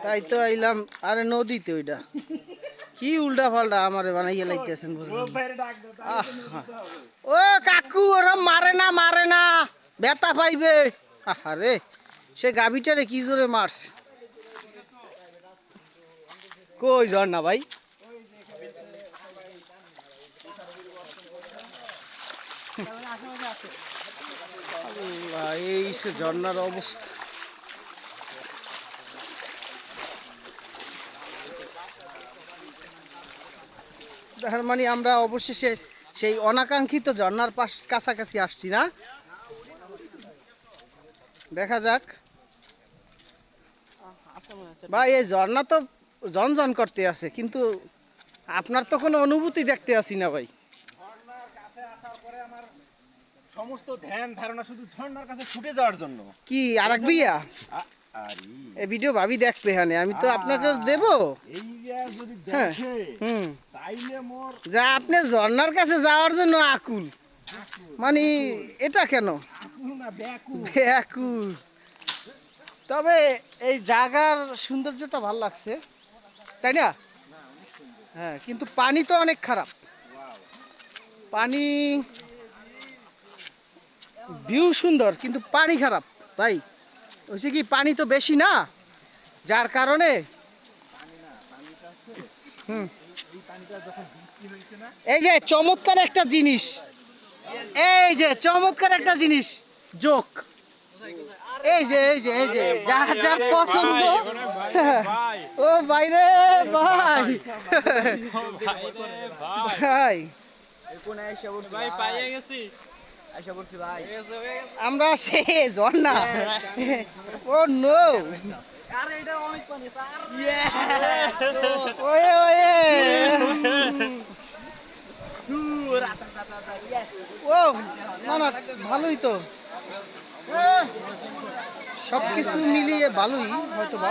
তাই তো আইলাম। আরে নদীতে ওইটা কি উল্টা পাল্টা আমারে বানাইয়া লাইতেছেন ও কাকু ওরা মারে না ব্যথা পাইবে। আরে সে গাভিটারে কি জোরে মারছে। কই ঝর্ণা ভাই? এই সে ঝর্ণার অবস্থা। তার মানে আমরা অবশেষে সেই অনাকাঙ্ক্ষিত ঝর্ণার কাছাকাছি আসছি না? দেখা যাক ভাই। এই ঝর্ণা তো ঝনঝন করতে আছে, কিন্তু আপনার তো কোনো অনুভূতি দেখতে আসি না ভাই। সমস্ত ধ্যান ধারণা শুধু ঝর্ণার কাছে ছুটে যাওয়ার জন্য। কি আরেক বিয়া এই ভিডিও ভাবি দেখবে? হ্যাঁ আমি তো আপনাকে দেব। হ্যাঁ তাইলে মোর যা আপনি ঝর্ণার কাছে যাওয়ার জন্য আকুল, মানে এটা কেন ব্যাকুল? তবে এই জায়গার সৌন্দর্যটা ভালো লাগছে, তাই না? হ্যাঁ, কিন্তু পানি তো অনেক খারাপ। পানি ভিউ সুন্দর কিন্তু পানি খারাপ ভাই। হচ্ছে কি, পানি তো বেশি না, যার কারণে এই যে চমৎকার একটা জিনিস, এই যে চমৎকার একটা জিনিস যোগ, এই যে যার যার পছন্দ। ও বাইরে ভাই ভাই আমরা সে ঝর্ণা। ও নো ও না না, ভালোই তো, সবকিছু মিলিয়ে ভালোই হয়তো বা।